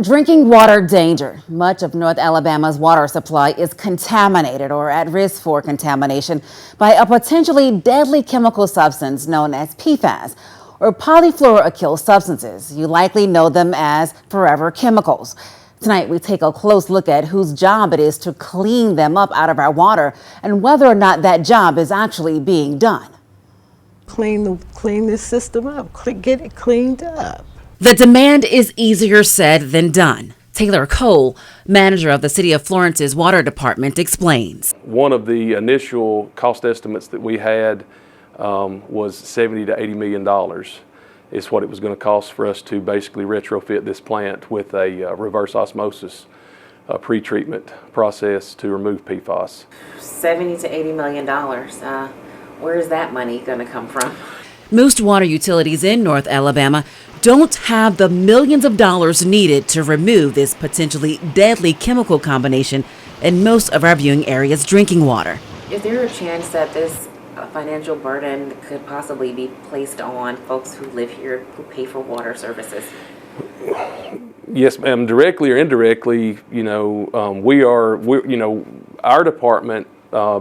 Drinking water danger. Much of North Alabama's water supply is contaminated or at risk for contamination by a potentially deadly chemical substance known as PFAS, or polyfluoroalkyl substances. You likely know them as forever chemicals. Tonight, we take a close look at whose job it is to clean them up out of our water and whether or not that job is actually being done. Clean this system up, get it cleaned up. The demand is easier said than done. Taylor Cole, manager of the City of Florence's water department, explains. One of the initial cost estimates that we had was $70 to $80 million is what it was going to cost for us to basically retrofit this plant with a reverse osmosis pre-treatment process to remove PFAS. $70 to $80 million. Where is that money going to come from? Most water utilities in North Alabama don't have the millions of dollars needed to remove this potentially deadly chemical combination in most of our viewing area's drinking water. Is there a chance that this financial burden could possibly be placed on folks who live here who pay for water services? Yes, ma'am. Directly or indirectly, our department,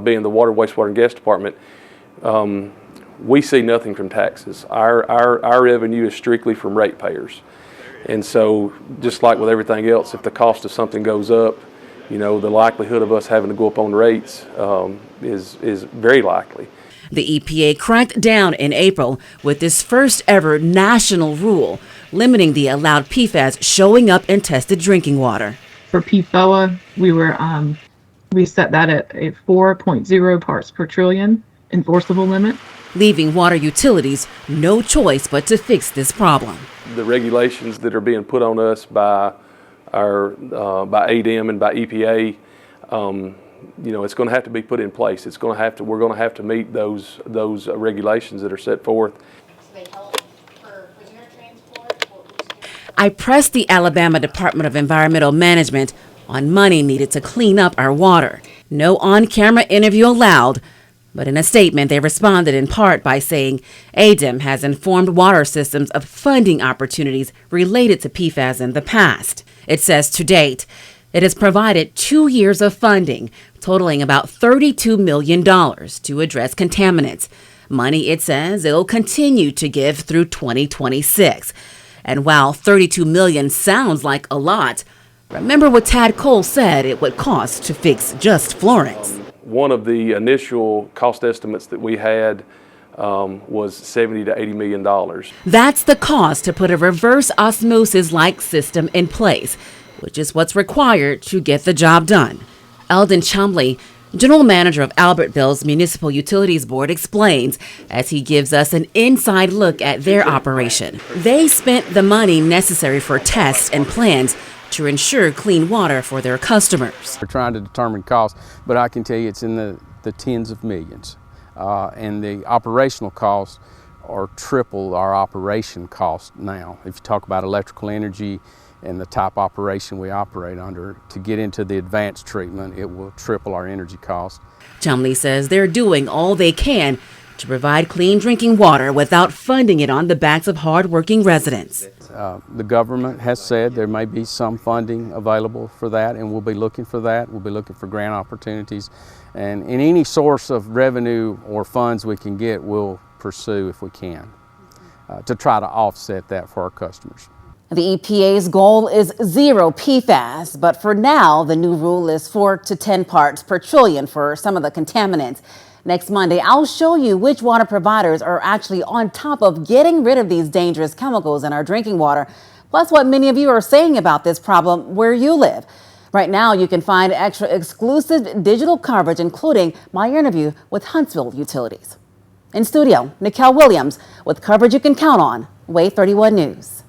being the water, wastewater, and gas department, we see nothing from taxes. Our revenue is strictly from ratepayers. And so just like with everything else, if the cost of something goes up, the likelihood of us having to go up on rates is very likely. The EPA cracked down in April with this first ever national rule limiting the allowed PFAS showing up in tested drinking water. For PFOA, we set that at a 4.0 parts per trillion enforceable limit, leaving water utilities no choice but to fix this problem. The regulations that are being put on us by by ADEM and by EPA, it's going to have to be put in place. We're going to have to meet those regulations that are set forth. I pressed the Alabama Department of Environmental Management on money needed to clean up our water. No on-camera interview allowed. But in a statement, they responded in part by saying ADEM has informed water systems of funding opportunities related to PFAS in the past. It says to date, it has provided 2 years of funding, totaling about $32 million to address contaminants. Money, it says, it'll continue to give through 2026. And while $32 million sounds like a lot, remember what Tad Cole said it would cost to fix just Florence. One of the initial cost estimates that we had was $70 to $80 million. That's the cost to put a reverse osmosis-like system in place, which is what's required to get the job done. Eldon Chumley, general manager of Albertville's Municipal Utilities Board, explains as he gives us an inside look at their operation. They spent the money necessary for tests and plans to ensure clean water for their customers. We're trying to determine costs, but I can tell you it's in the tens of millions. And the operational costs are triple our operation cost now. If you talk about electrical energy and the type operation we operate under, to get into the advanced treatment, it will triple our energy cost. Chumley says they're doing all they can to provide clean drinking water without funding it on the backs of hard-working residents. The government has said there may be some funding available for that, and we'll be looking for that. We'll be looking for grant opportunities. And in any source of revenue or funds we can get, we'll pursue if we can, to try to offset that for our customers. The EPA's goal is zero PFAS, but for now, the new rule is 4 to 10 parts per trillion for some of the contaminants. Next Monday, I'll show you which water providers are actually on top of getting rid of these dangerous chemicals in our drinking water, plus what many of you are saying about this problem where you live. Right now, you can find extra exclusive digital coverage, including my interview with Huntsville Utilities. In studio, Nikel Williams with coverage you can count on, WAAY 31 News.